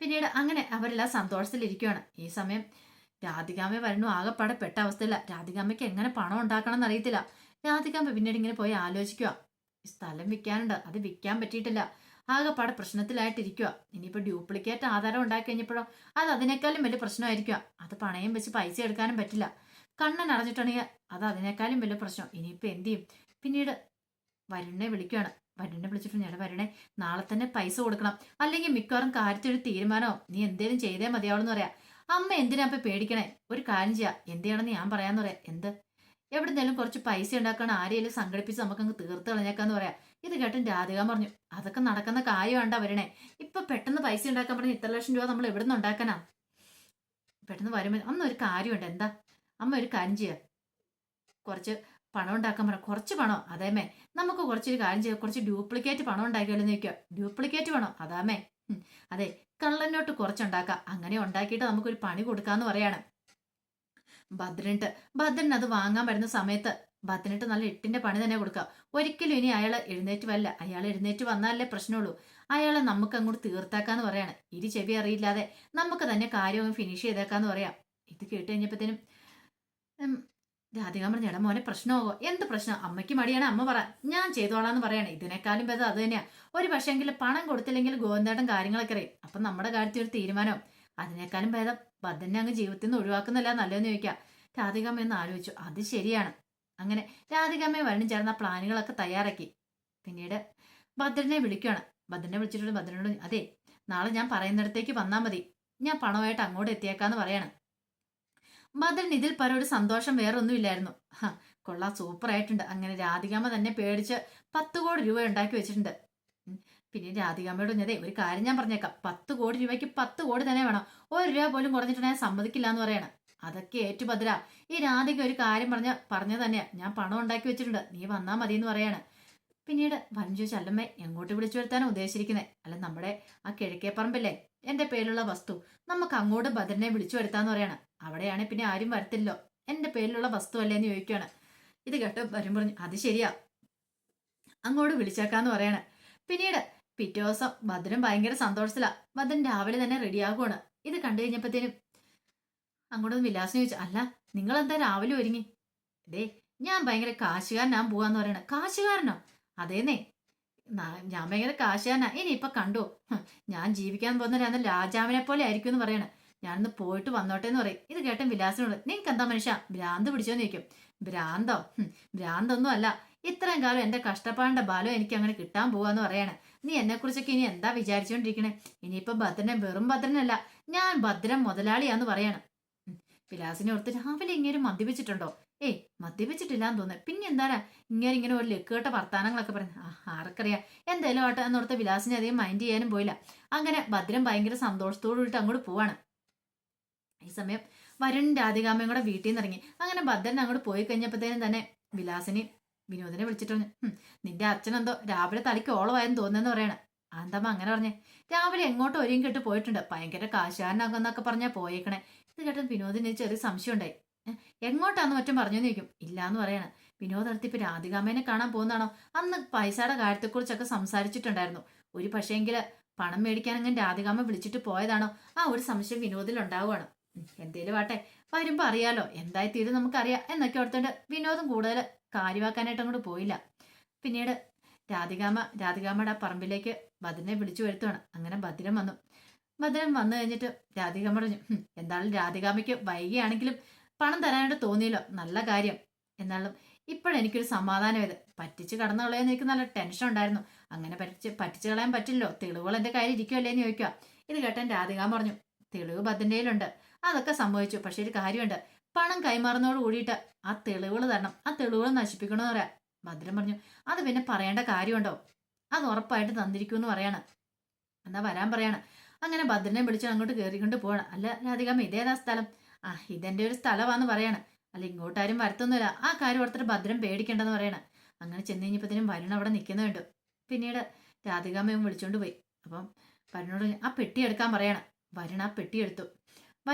പിന്നീട് അങ്ങനെ അവരെല്ലാം സന്തോഷത്തിലിരിക്കുകയാണ്. ഈ സമയം രാധികാമ്മ വരണു. ആകെപ്പാടെ പെട്ട അവസ്ഥയില്ല. രാധികാമ്മയ്ക്ക് എങ്ങനെ പണം ഉണ്ടാക്കണം എന്നറിയത്തില്ല. രാധികാമ്മ പിന്നീട് ഇങ്ങനെ പോയി ആലോചിക്കുക. സ്ഥലം വിൽക്കാനുണ്ട്, അത് വിൽക്കാൻ പറ്റിയിട്ടില്ല. ആകെപ്പാടെ പ്രശ്നത്തിലായിട്ടിരിക്കുക. ഇനിയിപ്പോ ഡ്യൂപ്ലിക്കേറ്റ് ആധാരം ഉണ്ടാക്കി കഴിഞ്ഞപ്പോഴോ അത് അതിനേക്കാളും വലിയ പ്രശ്നമായിരിക്കുക. അത് പണയം വെച്ച് പൈസ എടുക്കാനും പറ്റില്ല. കണ്ണൻ അറിഞ്ഞിട്ടുണ്ടെങ്കിൽ അത് അതിനേക്കാളും വലിയ പ്രശ്നം. ഇനിയിപ്പോ എന്ത് ചെയ്യും? പിന്നീട് വരുണിനെ വിളിക്കുകയാണ്. വരുണിനെ വിളിച്ചിട്ട് ഞാൻ വരണേ, നാളെ തന്നെ പൈസ കൊടുക്കണം, അല്ലെങ്കിൽ മിക്കവാറും കാര്യത്തിനൊരു തീരുമാനമോ നീ എന്തേലും ചെയ്തേ മതിയാവെന്ന് പറയാം. അമ്മ എന്തിനാ ഇപ്പൊ പേടിക്കണേ? ഒരു കാര്യം ചെയ്യാം, എന്ത് ചെയ്യണമെന്ന് ഞാൻ പറയാന്ന് പറയാം. എന്ത്? എവിടുന്നേലും കുറച്ച് പൈസ ഉണ്ടാക്കണം, ആരെയും സംഘടിപ്പിച്ച് നമുക്കങ്ങ് തീർത്ത് കളഞ്ഞേക്കാന്ന് പറയാം. ഇത് കേട്ടും രാധിക പറഞ്ഞു, അതൊക്കെ നടക്കുന്ന കാര്യം വേണ്ട വരണേ. ഇപ്പൊ പെട്ടെന്ന് പൈസ ഉണ്ടാക്കാൻ പറഞ്ഞ ഇത്ര ലക്ഷം രൂപ നമ്മൾ എവിടുന്ന് ഉണ്ടാക്കാനാ? പെട്ടെന്ന് വരുമ്പോൾ അമ്മ ഒരു കാര്യമുണ്ട്. എന്താ? അമ്മ ഒരു കാര്യം ചെയ്യാം, കുറച്ച് പണം ഉണ്ടാക്കാൻ പറയാം. കുറച്ച് പണം അതേമേ, നമുക്ക് കുറച്ചൊരു കാര്യം ചെയ്യാം, കുറച്ച് ഡ്യൂപ്ലിക്കേറ്റ് പണം ഉണ്ടാക്കിയാലോ ചോദിക്കുക. ഡ്യൂപ്ലിക്കേറ്റ് പണം? അതാമേ, അതെ കള്ളനോട്ട് കുറച്ചുണ്ടാക്കാം. അങ്ങനെ ഉണ്ടാക്കിയിട്ട് നമുക്കൊരു പണി കൊടുക്കാന്ന് പറയാണ്. ഭദ്രൻ അത് വാങ്ങാൻ വരുന്ന സമയത്ത് ഭദ്രനിട്ട് നല്ല എട്ടിന്റെ പണി തന്നെ കൊടുക്കുക. ഒരിക്കലും ഇനി അയാൾ എഴുന്നേറ്റ് വല്ല. അയാൾ എഴുന്നേറ്റ് വന്നാലേ പ്രശ്നമുള്ളൂ. അയാളെ നമുക്ക് അങ്ങോട്ട് തീർത്താക്കാന്ന് പറയാണ്. ഇരു ചെവി അറിയില്ലാതെ നമുക്ക് തന്നെ കാര്യം ഫിനിഷ് ചെയ്തേക്കാന്ന് പറയാം. ഇത് കേട്ട് കഴിഞ്ഞപ്പോഴത്തേനും രാധിക പറഞ്ഞു, എടാ മോനെ പ്രശ്നമാകോ? എന്ത് പ്രശ്നം? അമ്മയ്ക്ക് മടിയാണ്, അമ്മ പറ, ഞാൻ ചെയ്തോളാന്ന് പറയണേ. ഇതിനേക്കാളും ഭേദം അത് തന്നെയാ. ഒരു പക്ഷെങ്കിൽ പണം കൊടുത്തില്ലെങ്കിൽ ഗോവിന്ദേട്ടൻ കാര്യങ്ങളൊക്കെ അറിയും. അപ്പൊ നമ്മുടെ കാര്യത്തിൽ ഒരു തീരുമാനം. അതിനേക്കാളും ഭേദം ഭദ്രനെ അങ്ങ് ജീവിതത്തിൽ നിന്ന് ഒഴിവാക്കുന്നില്ല നല്ലതെന്ന് ചോദിക്കാം. രാധികാമ്മ എന്ന് ആലോചിച്ചു. അത് ശരിയാണ്. അങ്ങനെ രാധികാമ്മയെ വരണം ചേർന്ന പ്ലാനുകളൊക്കെ തയ്യാറാക്കി. പിന്നീട് ഭദ്രനെ വിളിക്കുകയാണ്. ഭദ്രനെ വിളിച്ചിട്ട് ഭദ്രനോട്, അതെ നാളെ ഞാൻ പറയുന്നിടത്തേക്ക് വന്നാൽ മതി, ഞാൻ പണമായിട്ട് അങ്ങോട്ട് എത്തിയേക്കാന്ന് പറയാണ്. ഭദ്രൻ ഇതിൽ പരം ഒരു സന്തോഷം വേറൊന്നുമില്ലായിരുന്നു. കൊള്ളാം, സൂപ്പർ ആയിട്ടുണ്ട്. അങ്ങനെ രാധികാമ്മ തന്നെ പേടിച്ച് 10 കോടി രൂപ ഉണ്ടാക്കി വെച്ചിട്ടുണ്ട്. പിന്നെ രാധികാമ്മയോട് അതെ ഒരു കാര്യം ഞാൻ പറഞ്ഞേക്കാം, 10 കോടി രൂപയ്ക്ക് 10 കോടി തന്നെ വേണം. 1 രൂപ പോലും കുറഞ്ഞിട്ടുണ്ടെങ്കിൽ സമ്മതിക്കില്ല എന്ന് പറയണ. അതൊക്കെ ഏറ്റു ഭദ്ര. ഈ രാധിക ഒരു കാര്യം പറഞ്ഞ തന്നെയാ, ഞാൻ പണം ഉണ്ടാക്കി വെച്ചിട്ടുണ്ട്, നീ വന്നാ മതി എന്ന് പറയാണ്. പിന്നീട് വരുൺ ചോദിച്ചു, അല്ലമ്മേ എങ്ങോട്ട് വിളിച്ചു വരുത്താനാണ് ഉദ്ദേശിച്ചിരിക്കുന്നത്? അല്ല നമ്മുടെ ആ കിഴക്കേ പറമ്പില്ലേ എന്റെ പേരിലുള്ള വസ്തു, നമുക്ക് അങ്ങോട്ട് ഭദ്രനെ വിളിച്ചു വരുത്താന്ന് പറയാണ്. അവിടെയാണെ പിന്നെ ആരും വരത്തില്ലോ, എന്റെ പേരിലുള്ള വസ്തു അല്ലേന്ന് ചോദിക്കുകയാണ്. ഇത് കേട്ട് വരും പറഞ്ഞു, അത് ശരിയാ, അങ്ങോട്ട് വിളിച്ചേക്കാന്ന് പറയാണ്. പിന്നീട് പിറ്റേ ദിവസം ഭദ്രൻ ഭയങ്കര സന്തോഷത്തിലാ. ഭദ്രൻ രാവിലെ തന്നെ റെഡിയാകുവാണ്. ഇത് കണ്ടു കഴിഞ്ഞപ്പോഴത്തേനും അങ്ങോട്ടൊന്ന് വിലാസിനെ ചോദിച്ചു, അല്ല നിങ്ങൾ എന്താ രാവിലെ ഒരുങ്ങി? ദേ ഞാൻ ഭയങ്കര കാശുകാരനാൻ പോവാന്ന് പറയണ. കാശുകാരനോ? അതേന്നേ, ഞാൻ ഭയങ്കര കാശുകാരനാ. ഇനിയിപ്പൊ കണ്ടോ, ഞാൻ ജീവിക്കാൻ പോകുന്ന രാജാവിനെ പോലെ ആയിരിക്കും എന്ന് പറയണ. ഞാനൊന്ന് പോയിട്ട് വന്നോട്ടെ എന്ന് പറയും. ഇത് കേട്ടൻ വിലാസിനോട്, നിങ്ങൾക്ക് എന്താ മനുഷ്യ ഭ്രാന്ത് പിടിച്ചോന്ന് ചോദിക്കും. ഭ്രാന്തോ? ഭ്രാന്തൊന്നും അല്ല, ഇത്രയും കാലം എന്റെ കഷ്ടപ്പാടിന്റെ ബലം എനിക്ക് അങ്ങനെ കിട്ടാൻ പോവാന്ന് പറയാണ്. നീ എന്നെ കുറിച്ചൊക്കെ ഇനി എന്താ വിചാരിച്ചോണ്ടിരിക്കണേ? ഇനിയിപ്പൊ ഭദ്രനെ വെറും ഭദ്രനല്ല, ഞാൻ ഭദ്രൻ മുതലാളിയാന്ന് പറയാണ്. വിലാസിനെ ഓർത്ത്, രാവിലെ ഇങ്ങനെ മദ്യപിച്ചിട്ടുണ്ടോ? ഏയ് മദ്യപിച്ചിട്ടില്ലാന്ന് തോന്നുന്നു, പിന്നെ എന്താണ് ഇങ്ങനെ ഒരു ലക്കുകെട്ട വർത്താനങ്ങളൊക്കെ പറഞ്ഞു. ആർക്കറിയാം, എന്തായാലും ആട്ടെ എന്നോർത്ത് വിലാസിനെ അധികം മൈൻഡ് ചെയ്യാനും പോയില്ല. അങ്ങനെ ഭദ്രൻ ഭയങ്കര സന്തോഷത്തോടു കൂടിയിട്ട് അങ്ങോട്ട് പോവാണ്. ഈ സമയം വരുൺ രാധികാമ്മയും കൂടെ വീട്ടിൽ നിന്ന് ഇറങ്ങി. അങ്ങനെ ഭദ്രൻ അങ്ങോട്ട് പോയി കഴിഞ്ഞപ്പോഴത്തേനും തന്നെ വിലാസിനെ വിനോദിനെ വിളിച്ചിട്ട് പറഞ്ഞു, നിന്റെ അച്ഛനെന്തോ രാവിലെ തലയ്ക്ക് ഓളമായെന്ന് തോന്നുന്നെന്ന് പറയണ. അതെന്താ അങ്ങനെ പറഞ്ഞേ? രാവിലെ എങ്ങോട്ടോ ഒരുങ്ങി കെട്ട് പോയിട്ടുണ്ട്, ഭയങ്കര കാശുകാരനാകുന്നൊക്കെ പറഞ്ഞാ പോയേക്കണേ. ഇത് കേട്ടൻ വിനോദിന് ചെറിയ സംശയം ഉണ്ടായി. എങ്ങോട്ടാന്ന് മറ്റും പറഞ്ഞെന്ന് ചോദിക്കും. ഇല്ലാന്ന് പറയണ. വിനോദ് അടുത്ത് ഇപ്പൊ രാധികാമ്മേനെ കാണാൻ പോകുന്നതാണോ? അന്ന് പൈസയുടെ കാര്യത്തെക്കുറിച്ചൊക്കെ സംസാരിച്ചിട്ടുണ്ടായിരുന്നു. ഒരു പക്ഷേങ്കില് പണം മേടിക്കാൻ അങ്ങനെ രാധികാമ്മ വിളിച്ചിട്ട് പോയതാണോ? ആ ഒരു സംശയം വിനോദിൽ ഉണ്ടാവുകയാണ്. എന്തേലും ആട്ടെ, വരുമ്പോ അറിയാലോ എന്തായി തീരും നമുക്കറിയാം എന്നൊക്കെ ഓർത്തുകൊണ്ട് വിനോദം കൂടുതൽ കാര്യമാക്കാനായിട്ട് അങ്ങോട്ട് പോയില്ല. പിന്നീട് രാധികാമ്മയുടെ ആ പറമ്പിലേക്ക് ഭദ്രനെ വിളിച്ചു വരുത്തുവാണ്. അങ്ങനെ ഭദ്രൻ വന്നു. ഭദ്രൻ വന്നു കഴിഞ്ഞിട്ട് രാധികാമ്മ പറഞ്ഞു, എന്തായാലും രാധികാമ്മയ്ക്ക് വൈകിയാണെങ്കിലും പണം തരാനായിട്ട് തോന്നിയല്ലോ, നല്ല കാര്യം. എന്നാലും ഇപ്പോഴെനിക്കൊരു സമാധാനം. പറ്റിച്ച് കടന്നു കളയാൻ എനിക്ക് നല്ല ടെൻഷൻ ഉണ്ടായിരുന്നു. അങ്ങനെ പറ്റിച്ച് കളയാൻ പറ്റില്ലോ, തെളിവുകൾ എന്റെ കയ്യിൽ ഇരിക്കുമല്ലേന്ന് ചോദിക്കുക. ഇത് കേട്ടാൻ രാധികാമ്മ പറഞ്ഞു, തെളിവ് ഭദ്രന്റെ കയ്യിലുണ്ട്, അതൊക്കെ സംഭവിച്ചു. പക്ഷെ ഒരു കാര്യമുണ്ട്, പണം കൈമാറുന്നതോട് കൂടിയിട്ട് ആ തെളിവുകൾ തരണം, ആ തെളിവുകൾ നശിപ്പിക്കണമെന്ന് പറയാം. ഭദ്രൻ പറഞ്ഞു, അത് പിന്നെ പറയേണ്ട കാര്യമുണ്ടോ? അത് ഉറപ്പായിട്ട് തന്നിരിക്കുമെന്ന് പറയാണ്. എന്നാ വരാൻ പറയാണ്. അങ്ങനെ ഭദ്രനെ വിളിച്ച് അങ്ങോട്ട് കയറിക്കൊണ്ട് പോവാണ്. അല്ല രാധികാമ്മ, ഇതേതാ സ്ഥലം? ഇതെന്റെ ഒരു സ്ഥലമാന്ന് പറയാണ്. അല്ല ഇങ്ങോട്ടാരും വരത്തൊന്നുമില്ല, ആ കാര്യം ഓർത്തിട്ട് ഭദ്രൻ പേടിക്കേണ്ടെന്ന് പറയണം. അങ്ങനെ ചെന്ന് കഴിഞ്ഞപ്പോഴത്തേനും വരുൺ അവിടെ നിൽക്കുന്ന കണ്ടു. പിന്നീട് രാധികാമ്മയും വിളിച്ചോണ്ട് പോയി. അപ്പം വരുണോട് ആ പെട്ടി എടുക്കാൻ പറയണം. വരുൺ ആ പെട്ടി എടുത്തു.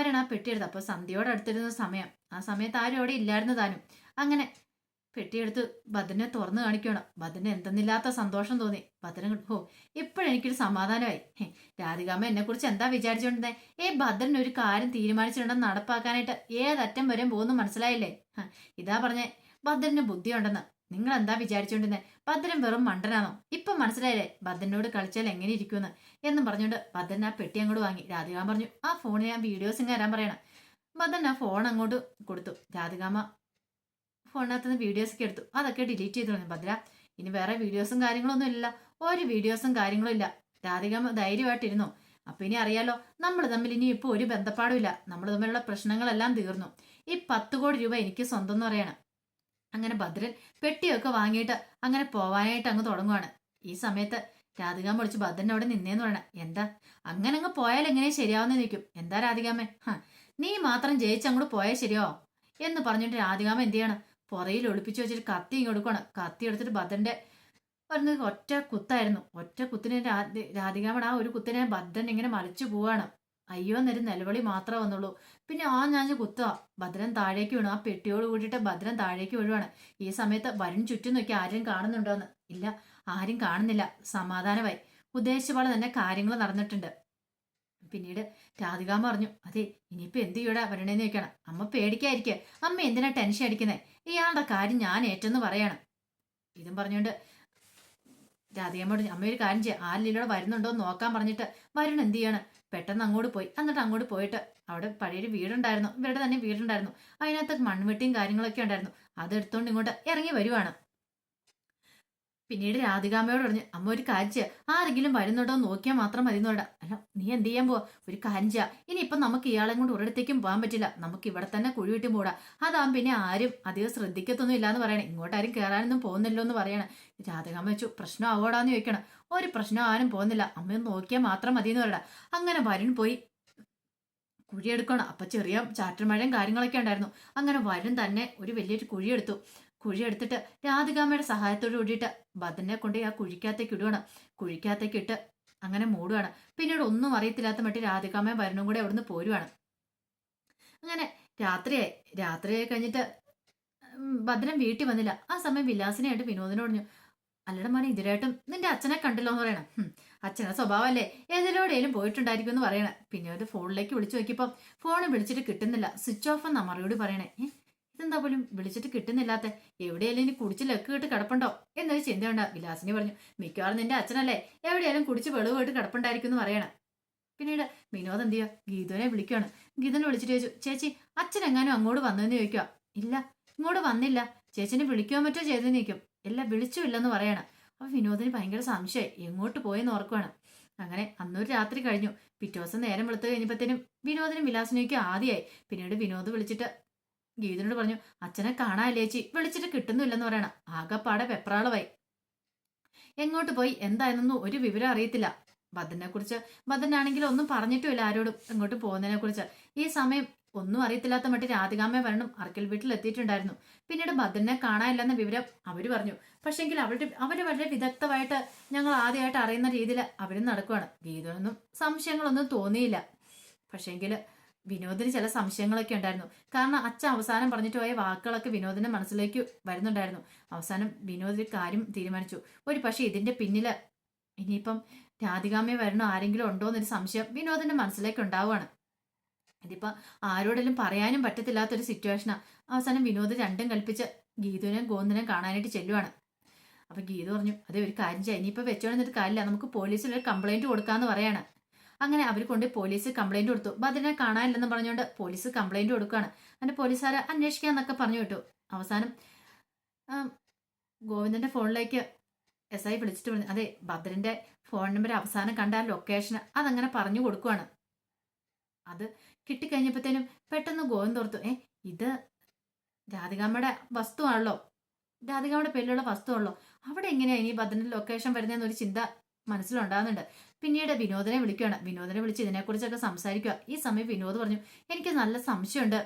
അപ്പോൾ സന്ധ്യയോട് അടുത്തിരുന്ന സമയം, ആ സമയത്ത് ആരും അവിടെ ഇല്ലായിരുന്നു താനും. അങ്ങനെ പെട്ടിയെടുത്ത് ഭദ്രനെ തുറന്നു കാണിക്കണം. ഭദ്രന് എന്തെന്നില്ലാത്ത സന്തോഷം തോന്നി. ഭദ്രൻ ഇപ്പോഴെനിക്കൊരു സമാധാനമായി. രാധികാമ്മ എന്നെ കുറിച്ച് എന്താ വിചാരിച്ചോണ്ടിരുന്നേ? ഭദ്രൻ ഒരു കാര്യം തീരുമാനിച്ചിട്ടുണ്ടെന്ന് നടപ്പാക്കാനായിട്ട് ഏതറ്റം വരെ പോകുന്നു മനസ്സിലായില്ലേ? ഇതാ പറഞ്ഞേ, ഭദ്രന് ബുദ്ധിയുണ്ടെന്ന്. നിങ്ങൾ എന്താ വിചാരിച്ചോണ്ടിരുന്നേ? ഭദ്രൻ വെറും മണ്ടനാണോ? ഇപ്പൊ മനസ്സിലായില്ലേ ഭദ്രനോട് കളിച്ചാൽ എങ്ങനെ ഇരിക്കുമെന്ന് എന്നും പറഞ്ഞുകൊണ്ട് ഭദ്രൻ ആ പെട്ടി അങ്ങോട്ട് വാങ്ങി. രാധികാമ്മ പറഞ്ഞു, ആ ഫോണിൽ ഞാൻ വീഡിയോസും വരാൻ പറയണം. ഭദ്രൻ ആ ഫോൺ അങ്ങോട്ട് കൊടുത്തു. രാധികാമ്മ ഫോണിനകത്തുനിന്ന് വീഡിയോസ് ഒക്കെ എടുത്തു. അതൊക്കെ ഡിലീറ്റ് ചെയ്തു കളഞ്ഞു. ഭദ്ര, ഇനി വേറെ വീഡിയോസും കാര്യങ്ങളൊന്നും ഇല്ല, ഒരു വീഡിയോസും കാര്യങ്ങളും ഇല്ല. രാധികാമ്മ ധൈര്യമായിട്ടിരുന്നു. അപ്പൊ ഇനി അറിയാലോ, നമ്മൾ തമ്മിൽ ഇനി ഇപ്പൊ ഒരു ബന്ധപ്പാടും ഇല്ല, നമ്മൾ തമ്മിലുള്ള പ്രശ്നങ്ങളെല്ലാം തീർന്നു. ഈ 10 കോടി രൂപ എനിക്ക് സ്വന്തം എന്ന് പറയണം. അങ്ങനെ ഭദ്രൻ പെട്ടിയൊക്കെ വാങ്ങിയിട്ട് അങ്ങനെ പോവാനായിട്ട് അങ്ങ് തുടങ്ങുവാണ്. ഈ സമയത്ത് രാധികാമ്മ വിളിച്ച് ഭദ്രൻ അവിടെ നിന്നേന്ന് പറയണം. എന്താ അങ്ങനെ അങ്ങ് പോയാൽ എങ്ങനെ ശരിയാവുന്ന നിൽക്കും? എന്താ രാധികാമ്മേ, നീ മാത്രം ജയിച്ചങ്ങോട്ട് പോയാൽ ശരിയോ എന്ന് പറഞ്ഞിട്ട് രാധികാമ്മ എന്ത് ചെയ്യണം, പുറയിൽ ഒളിപ്പിച്ചു വെച്ചിട്ട് കത്തി ഇങ്ങ് കൊടുക്കണം. കത്തി എടുത്തിട്ട് ഭദ്രന്റെ പറഞ്ഞത് ഒറ്റ കുത്തായിരുന്നു. ഒറ്റ കുത്തിന് രാധികാമ്മയുടെ ആ ഒരു കുത്തിനെ ഭദ്രൻ ഇങ്ങനെ മറിച്ചു പോവാണ്. അയ്യോ എന്നൊരു നിലവിളി മാത്രമേ വന്നുള്ളൂ. പിന്നെ ഞാഞ്ഞ് കുത്തുക. ഭദ്രൻ താഴേക്ക് വീണു. ആ പെട്ടിയോട് കൂടിയിട്ട് ഭദ്രൻ താഴേക്ക് വീഴുവാണ്. ഈ സമയത്ത് വരുൺ ചുറ്റും നോക്കി ആരും കാണുന്നുണ്ടോന്ന്. ഇല്ല, ആരും കാണുന്നില്ല. സമാധാനമായി. ഉദ്ദേശിച്ച പോലെ തന്നെ കാര്യങ്ങൾ നടന്നിട്ടുണ്ട്. പിന്നീട് രാധികാമ്മ പറഞ്ഞു, അതെ ഇനിയിപ്പോ എന്ത് ചെയ്യൂടാ വരണേന്ന് ചോദിക്കണം. അമ്മ പേടിക്കാതിരിക്കുക, അമ്മ എന്തിനാ ടെൻഷൻ അടിക്കുന്നേ? ഇയാളുടെ കാര്യം ഞാൻ ഏറ്റെന്ന് പറയണം. ഇതും പറഞ്ഞുകൊണ്ട് രാധികാമ്മയോട് അമ്മ ഒരു കാര്യം ചെയ്യാം, ആരിലൂടെ വരുന്നുണ്ടോ എന്ന് നോക്കാൻ പറഞ്ഞിട്ട് വരുൺ എന്ത് ചെയ്യാണ്, പെട്ടെന്ന് അങ്ങോട്ട് പോയി. എന്നിട്ട് അങ്ങോട്ട് പോയിട്ട് അവിടെ പഴയൊരു വീടുണ്ടായിരുന്നു, ഇവരുടെ തന്നെ വീടുണ്ടായിരുന്നു. അതിനകത്ത് മൺവെട്ടിയും കാര്യങ്ങളൊക്കെ ഉണ്ടായിരുന്നു. അതെടുത്തോണ്ട് ഇങ്ങോട്ട് ഇറങ്ങി വരുവാണ്. പിന്നീട് രാധികാമ്മയോട് പറഞ്ഞു, അമ്മ ഒരു കാര്യം ചെയ്യാം, ആരെങ്കിലും വരുന്നുണ്ടോ നോക്കിയാൽ മാത്രം മതി എന്നോടാ. അല്ല നീ എന്ത് ചെയ്യാൻ പോവാ? ഒരു കാര്യം ചെയ്യാം, ഇനിയിപ്പം നമുക്ക് ഇയാളെ കൊണ്ട് ഒരിടത്തേക്കും പോകാൻ പറ്റില്ല, നമുക്ക് ഇവിടെ തന്നെ കുഴി വിട്ട് മൂടാം. അതാകും പിന്നെ ആരും അധികം ശ്രദ്ധിക്കത്തൊന്നും ഇല്ലാന്ന് പറയണേ. ഇങ്ങോട്ടാരും കയറാനൊന്നും പോകുന്നില്ലോ എന്ന് പറയണേ. രാധികാമ്മ വെച്ചു, പ്രശ്നം ആവോടാന്ന് ചോദിക്കണം. ഒരു പ്രശ്നം ആരും പോകുന്നില്ല, അമ്മയൊന്ന് നോക്കിയാൽ മാത്രം മതി എന്ന് പറയടാ. അങ്ങനെ വരുൺ പോയി കുഴിയെടുക്കണം. അപ്പൊ ചെറിയ ചാറ്റൽ മഴയും കാര്യങ്ങളൊക്കെ ഉണ്ടായിരുന്നു. അങ്ങനെ വരുൺ തന്നെ ഒരു വലിയൊരു കുഴിയെടുത്തു. കുഴി എടുത്തിട്ട് രാധികാമ്മയുടെ സഹായത്തോട് കൂടിയിട്ട് ഭദ്രനെ കൊണ്ട് ആ കുഴിക്കകത്തേക്ക് ഇടുവാണ്. കുഴിക്കകത്തേക്ക് ഇട്ട് അങ്ങനെ മൂടുവാണ്. പിന്നീട് ഒന്നും അറിയത്തില്ലാത്ത മട്ടി രാധികാമ്മയും വരണും കൂടെ അവിടുന്ന് പോരുവാണ്. അങ്ങനെ രാത്രിയായി. രാത്രിയായി കഴിഞ്ഞിട്ട് ഭദ്രൻ വീട്ടിൽ വന്നില്ല. ആ സമയം വിലാസിനെയായിട്ട് വിനോദിനോട് പറഞ്ഞു, അല്ലട മോനെ ഇതിലായിട്ടും നിന്റെ അച്ഛനെ കണ്ടല്ലോ എന്ന് പറയണം. അച്ഛന്റെ സ്വഭാവമല്ലേ, ഏതിലൂടെയും പോയിട്ടുണ്ടായിരിക്കും എന്ന് പറയണേ. പിന്നെ ഒരു ഫോണിലേക്ക് വിളിച്ചു നോക്കിയപ്പം ഫോൺ വിളിച്ചിട്ട് കിട്ടുന്നില്ല, സ്വിച്ച് ഓഫ് എന്നാ മറുപടി പറയണേ. ഇതെന്താ പോലും വിളിച്ചിട്ട് കിട്ടുന്നില്ലാത്ത, എവിടെയാലും ഇനി കുടിച്ച് ലക്ക് കിട്ട് കിടപ്പുണ്ടോ എന്നൊരു ചിന്തയുണ്ടാ. വിലാസിനി പറഞ്ഞു, മിക്കവാറും നിന്റെ അച്ഛനല്ലേ എവിടെയാലും കുടിച്ച് വെളിവായിട്ട് കിടപ്പുണ്ടായിരിക്കും എന്ന് പറയണം. പിന്നീട് വിനോദ് എന്ത് ചെയ്യുക, ഗീതുവിനെ വിളിക്കുകയാണ്. ഗീതുവിനെ വിളിച്ചിട്ട് ചോദിച്ചു, ചേച്ചി അച്ഛൻ എങ്ങാനും അങ്ങോട്ട് വന്നെന്ന് ചോദിക്കുക. ഇല്ല ഇങ്ങോട്ട് വന്നില്ല, ചേച്ചിനെ വിളിക്കുവാൻ പറ്റോ ചെയ്തെന്ന് ചോദിക്കും. ഇല്ല വിളിച്ചുമില്ലെന്ന് പറയണം. അപ്പൊ വിനോദിന് ഭയങ്കര സംശയമായി, എങ്ങോട്ട് പോയെന്ന് ഓർക്കുവാണ്. അങ്ങനെ അന്നൊരു രാത്രി കഴിഞ്ഞു. പിറ്റേ ദിവസം നേരം വെളുത്ത് കഴിഞ്ഞപ്പോഴത്തേനും വിനോദിനും വിലാസിനേക്കും ആദ്യമായി. പിന്നീട് വിനോദ് വിളിച്ചിട്ട് ഗീതുവിനോട് പറഞ്ഞു, അച്ഛനെ കാണാല്ലേ ചേച്ചി, വിളിച്ചിട്ട് കിട്ടുന്നില്ലെന്ന് പറയണം. ആകെപ്പാടെ വെപ്രാളമായി. എങ്ങോട്ട് പോയി എന്തായെന്നൊന്നും ഒരു വിവരം അറിയത്തില്ല. ഭദ്രനെ കുറിച്ച് ഭദ്രനാണെങ്കിൽ ഒന്നും പറഞ്ഞിട്ടുമില്ല ആരോടും എങ്ങോട്ട് പോകുന്നതിനെ കുറിച്ച്. ഈ സമയം ഒന്നും അറിയത്തില്ലാത്ത മട്ടി രാധികാമ്മ വരണം അർക്കൽ വീട്ടിൽ എത്തിയിട്ടുണ്ടായിരുന്നു. പിന്നീട് ഭദ്രനെ കാണാനില്ലെന്ന വിവരം അവര് പറഞ്ഞു. പക്ഷെങ്കിൽ അവര് വളരെ വിദഗ്ധമായിട്ട് ഞങ്ങൾ ആദ്യമായിട്ട് അറിയുന്ന രീതിയിൽ അവരും നടക്കുവാണ്. ഗീതയൊന്നും സംശയങ്ങളൊന്നും തോന്നിയില്ല. പക്ഷെങ്കിൽ വിനോദിന് ചില സംശയങ്ങളൊക്കെ ഉണ്ടായിരുന്നു. കാരണം അച്ഛൻ അവസാനം പറഞ്ഞിട്ട് പോയ വാക്കുകളൊക്കെ വിനോദിന്റെ മനസ്സിലേക്ക് വരുന്നുണ്ടായിരുന്നു. അവസാനം വിനോദ് കാര്യം തീരുമാനിച്ചു. ഒരു പക്ഷെ ഇതിന്റെ പിന്നില് ഇനിയിപ്പം രാധികാമ്മയെ വരണോ ആരെങ്കിലും ഉണ്ടോ എന്നൊരു സംശയം വിനോദിന്റെ മനസ്സിലേക്ക് ഉണ്ടാവുകയാണ്. ഇതിപ്പോ ആരോടെങ്കിലും പറയാനും പറ്റത്തില്ലാത്തൊരു സിറ്റുവേഷനാ. അവസാനം വിനോദ് രണ്ടും കൽപ്പിച്ച് ഗീതുവിനെയും ഗോവിന്ദനെയും കാണാനായിട്ട് ചെല്ലുവാണ്. അപ്പൊ ഗീതു പറഞ്ഞു, അതെ ഒരു കാര്യം ചെയ്യാം, ഇനിയിപ്പോ വെച്ചോണ്ടിട്ട് കാര്യമില്ല, നമുക്ക് പോലീസിൽ ഒരു കംപ്ലൈന്റ് കൊടുക്കാന്ന് പറയാണ്. അങ്ങനെ അവർ കൊണ്ട് പോലീസ് കംപ്ലൈന്റ് കൊടുത്തു. ഭദ്രനെ കാണാനില്ലെന്ന് പറഞ്ഞുകൊണ്ട് പോലീസ് കംപ്ലൈന്റ് കൊടുക്കുകയാണ്. അങ്ങനെ പോലീസുകാരെ അന്വേഷിക്കാന്നൊക്കെ പറഞ്ഞു വിട്ടു. അവസാനം ഗോവിന്ദന്റെ ഫോണിലേക്ക് SI വിളിച്ചിട്ട് പറഞ്ഞു, അതെ ഭദ്രന്റെ ഫോൺ നമ്പർ അവസാനം കണ്ട ലൊക്കേഷൻ അതങ്ങനെ പറഞ്ഞു കൊടുക്കുവാണ്. അത് കിട്ടിക്കഴിഞ്ഞപ്പോഴത്തേനും പെട്ടെന്ന് ഗോവിന്ദ് ഓർത്തു, ഇത് രാധികാമ്മയുടെ വസ്തുവാണല്ലോ, രാധികാമ്മയുടെ പേരിലുള്ള വസ്തുവാണല്ലോ, അവിടെ എങ്ങനെയാ ഇനി ഭദ്രന്റെ ലൊക്കേഷൻ വരുന്നതെന്നൊരു ചിന്ത മനസ്സിലുണ്ടാകുന്നുണ്ട്. പിന്നീട് വിനോദിനെ വിളിക്കുകയാണ്. വിനോദിനെ വിളിച്ച് ഇതിനെക്കുറിച്ചൊക്കെ സംസാരിക്കുക. ഈ സമയം വിനോദ് പറഞ്ഞു, എനിക്ക് നല്ല സംശയമുണ്ട്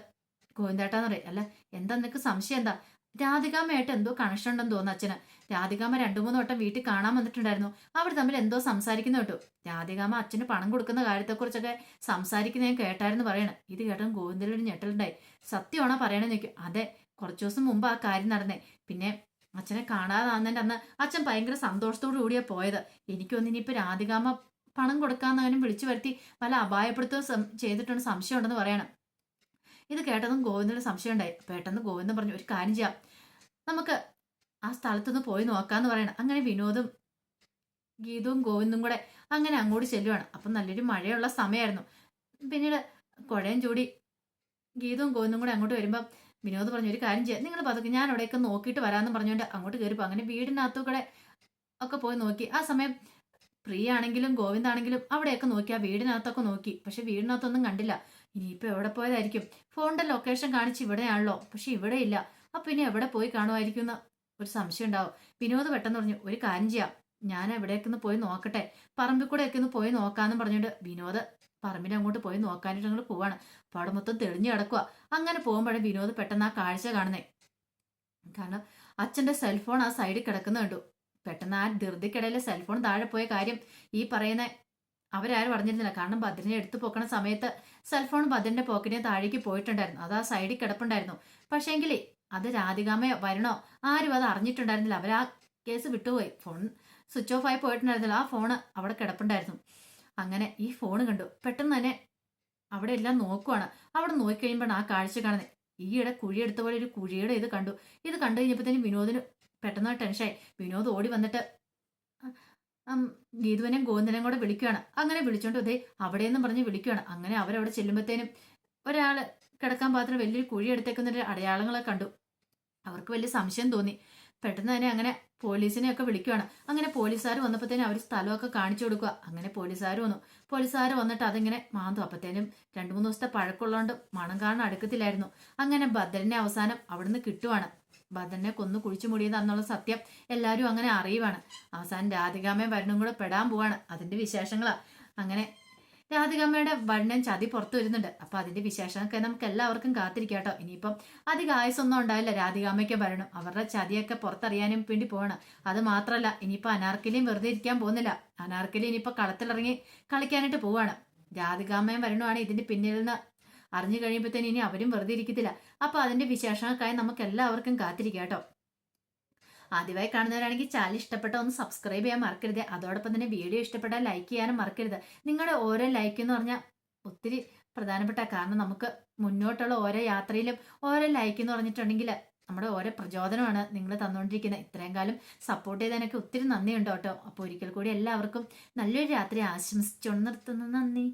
ഗോവിന്ദേട്ടാന്ന് പറയും. അല്ല എന്താ നിനക്ക് സംശയം എന്താ? രാധികാമ്മയായിട്ട് എന്തോ കണക്ഷൻ ഉണ്ടെന്ന് തോന്നുന്നു അച്ഛന്. രാധികാമ്മ 2-3 വട്ടം വീട്ടിൽ കാണാൻ വന്നിട്ടുണ്ടായിരുന്നു. അവർ തമ്മിൽ എന്തോ സംസാരിക്കുന്ന കേട്ടു. രാധികാമ്മ അച്ഛന് പണം കൊടുക്കുന്ന കാര്യത്തെക്കുറിച്ചൊക്കെ സംസാരിക്കുന്ന ഞാൻ കേട്ടായിരുന്നു പറയണം. ഇത് കേട്ടും ഗോവിന്ദനൊരു ഞെട്ടലുണ്ടായി. സത്യമാണോ പറയണെന്ന് ചോദിക്കും. അതെ, കുറച്ചു ദിവസം മുമ്പ് ആ കാര്യം നടന്നേ. പിന്നെ അച്ഛനെ കാണാതാകുന്നതിന്റെ അന്ന് അച്ഛൻ ഭയങ്കര സന്തോഷത്തോടു കൂടിയാ പോയത്. എനിക്കൊന്നും ഇനിയിപ്പോ രാധികാമ്മ പണം കൊടുക്കാന്നവനും വിളിച്ചു വരുത്തി വല്ല അപായപ്പെടുത്തുകയും ചെയ്തിട്ടുണ്ട് സംശയം ഉണ്ടെന്ന് പറയണം. ഇത് കേട്ടതും ഗോവിന്ദന് സംശയം ഉണ്ടായി. പെട്ടെന്ന് ഗോവിന്ദൻ പറഞ്ഞു, ഒരു കാര്യം ചെയ്യാം, നമുക്ക് ആ സ്ഥലത്തൊന്ന് പോയി നോക്കാന്ന് പറയണം. അങ്ങനെ വിനോദും ഗീതവും ഗോവിന്ദും കൂടെ അങ്ങനെ അങ്ങോട്ട് ചെല്ലുവാണ്. അപ്പം നല്ലൊരു മഴയുള്ള സമയമായിരുന്നു. പിന്നീട് കുഴയും ചൂടി ഗീതവും ഗോവിന്ദും കൂടെ അങ്ങോട്ട് വരുമ്പം വിനോദ് പറഞ്ഞു, ഒരു കാര്യം ചെയ്യാം, നിങ്ങൾ പതുക്കെ ഞാൻ അവിടെയൊക്കെ നോക്കിയിട്ട് വരാമെന്ന് പറഞ്ഞുകൊണ്ട് അങ്ങോട്ട് കയറിപ്പോ. അങ്ങനെ വീടിനകത്തു കൂടെ ഒക്കെ പോയി നോക്കി. ആ സമയം പ്രിയ ആണെങ്കിലും ഗോവിന്ദാണെങ്കിലും അവിടെയൊക്കെ നോക്കി, ആ വീടിനകത്തൊക്കെ നോക്കി. പക്ഷെ വീടിനകത്തൊന്നും കണ്ടില്ല. ഇനിയിപ്പോ എവിടെ പോയതായിരിക്കും? ഫോണിന്റെ ലൊക്കേഷൻ കാണിച്ച് ഇവിടെയാണല്ലോ, പക്ഷെ ഇവിടെ ഇല്ല. അപ്പൊ ഇനി എവിടെ പോയി കാണുമായിരിക്കും എന്ന് ഒരു സംശയം ഉണ്ടാവും. വിനോദ് പെട്ടെന്ന് പറഞ്ഞു, ഒരു കാര്യം ചെയ്യാം, ഞാൻ എവിടേക്ക് ഒന്ന് പോയി നോക്കട്ടെ, പറമ്പിൽ കൂടെ ഒക്കെ ഒന്ന് പോയി നോക്കാന്ന് പറഞ്ഞിട്ട് വിനോദ് പറമ്പിനെ അങ്ങോട്ട് പോയി നോക്കാനായിട്ട് ഞങ്ങൾ പോവാണ്. അപ്പൊ അവിടെ മൊത്തം തെളിഞ്ഞു കിടക്കുക. അങ്ങനെ പോകുമ്പോഴേ വിനോദ് പെട്ടെന്ന് ആ കാഴ്ച കാണുന്നേ. കാരണം അച്ഛന്റെ സെൽഫോൺ ആ സൈഡിൽ കിടക്കുന്ന കണ്ടു. പെട്ടെന്ന് ആ ധൃതിക്കിടയിൽ സെൽഫോൺ താഴെ പോയ കാര്യം ഈ പറയുന്ന അവരാരും അറിഞ്ഞിരുന്നില്ല. കാരണം ഭദ്രനെ എടുത്തു പോക്കണ സമയത്ത് സെൽഫോൺ ഭദ്രന്റെ പോക്കറ്റിന് താഴേക്ക് പോയിട്ടുണ്ടായിരുന്നു. അത് ആ സൈഡിൽ കിടപ്പുണ്ടായിരുന്നു. പക്ഷേങ്കിൽ അത് രാധികാമ്മയോ വരണോ ആരും അത് അറിഞ്ഞിട്ടുണ്ടായിരുന്നില്ല. അവർ ആ കേസ് വിട്ടുപോയി. ഫോൺ സ്വിച്ച് ഓഫ് ആയി പോയിട്ടുണ്ടായിരുന്നില്ല. ആ ഫോണ് അവിടെ കിടപ്പുണ്ടായിരുന്നു. അങ്ങനെ ഈ ഫോൺ കണ്ടു. പെട്ടെന്ന് തന്നെ അവിടെ എല്ലാം നോക്കുവാണ്. അവിടെ നോക്കിക്കഴിയുമ്പോഴാണ് ആ കാഴ്ച കാണുന്നത്. ഈയിടെ കുഴിയെടുത്ത പോലെ ഒരു കുഴിയുടെ ഇത് കണ്ടു. ഇത് കണ്ടു കഴിഞ്ഞപ്പോഴത്തേനും വിനോദിന് പെട്ടെന്ന് ടെൻഷനായി. വിനോദ് ഓടി വന്നിട്ട് ഗീതുവിനെയും ഗോവിന്ദനെയും കൂടെ വിളിക്കുകയാണ്. അങ്ങനെ വിളിച്ചോണ്ട് അതേ അവിടെയെന്നും പറഞ്ഞ് വിളിക്കുകയാണ്. അങ്ങനെ അവരവിടെ ചെല്ലുമ്പോഴത്തേനും ഒരാള് കിടക്കാൻ പാത്രം വലിയൊരു കുഴി എടുത്തേക്കുന്നൊരു അടയാളങ്ങളെ കണ്ടു. അവർക്ക് വലിയ സംശയം തോന്നി. പെട്ടെന്ന് തന്നെ അങ്ങനെ പോലീസിനെയൊക്കെ വിളിക്കുകയാണ്. അങ്ങനെ പോലീസുകാർ വന്നപ്പോഴത്തേനും അവർ സ്ഥലമൊക്കെ കാണിച്ചു കൊടുക്കുക. അങ്ങനെ പോലീസുകാർ വന്നു. പോലീസുകാർ വന്നിട്ട് അതിങ്ങനെ മാന്തു. അപ്പത്തേനും 2-3 ദിവസത്തെ പഴക്കമുള്ളതുകൊണ്ട് മണം കാണാൻ അടുക്കത്തില്ലായിരുന്നു. അങ്ങനെ ഭദ്രനെ അവസാനം അവിടുന്ന് കിട്ടുവാണ്. ഭദ്രനെ കൊന്നു കുഴിച്ചു മൂടിയതാന്നുള്ള സത്യം എല്ലാവരും അങ്ങനെ അറിയുവാണ്. അവസാനം രാധികാമ്മയും വരണും കൂടെ പെടാൻ പോവാണ്. അതിന്റെ വിശേഷങ്ങളാ. അങ്ങനെ രാധികാമ്മയുടെ വണ്ണൻ ചതി പുറത്തു വരുന്നുണ്ട്. അപ്പൊ അതിന്റെ വിശേഷമൊക്കെ നമുക്ക് എല്ലാവർക്കും കാത്തിരിക്കാം കേട്ടോ. ഇനിയിപ്പം അധികം ആയുസൊന്നും ഉണ്ടാവില്ല രാധികാമ്മയ്ക്ക് വരണം. അവരുടെ ചതിയൊക്കെ പുറത്തറിയാനും വേണ്ടി പോവാണ്. അത് മാത്രല്ല ഇനിയിപ്പോ അനാർക്കലിയും വെറുതെ ഇരിക്കാൻ പോകുന്നില്ല. അനാർക്കലി ഇനിയിപ്പോ കളത്തിലിറങ്ങി കളിക്കാനായിട്ട് പോവാണ്. രാധികാമ്മയും വരണമാണ് ഇതിന്റെ പിന്നിൽ നിന്ന് അറിഞ്ഞു കഴിയുമ്പോഴത്തേന് ഇനി അവരും വെറുതെ ഇരിക്കത്തില്ല. അപ്പൊ അതിന്റെ വിശേഷങ്ങൾക്കായി നമുക്ക് എല്ലാവർക്കും കാത്തിരിക്കാം കേട്ടോ. ആദ്യമായി കാണുന്നവരാണെങ്കിൽ ചാനൽ ഇഷ്ടപ്പെട്ട ഒന്ന് സബ്സ്ക്രൈബ് ചെയ്യാൻ മറക്കരുത്. അതോടൊപ്പം തന്നെ വീഡിയോ ഇഷ്ടപ്പെട്ടാൽ ലൈക്ക് ചെയ്യാനും മറക്കരുത്. നിങ്ങളുടെ ഓരോ ലൈക്ക് എന്ന് പറഞ്ഞാൽ ഒത്തിരി പ്രധാനപ്പെട്ട, കാരണം നമുക്ക് മുന്നോട്ടുള്ള ഓരോ യാത്രയിലും ഓരോ ലൈക്ക് എന്ന് പറഞ്ഞിട്ടുണ്ടെങ്കിൽ നമ്മുടെ ഓരോ പ്രചോദനമാണ് നിങ്ങൾ തന്നുകൊണ്ടിരിക്കുന്നത്. ഇത്രയും കാലം സപ്പോർട്ട് ചെയ്തതിനൊക്കെ ഒത്തിരി നന്ദിയുണ്ട് കേട്ടോ. അപ്പോൾ ഒരിക്കൽ കൂടി എല്ലാവർക്കും നല്ലൊരു രാത്രി ആശംസിച്ചുകൊണ്ട് നിർത്തുന്നു. നന്ദി.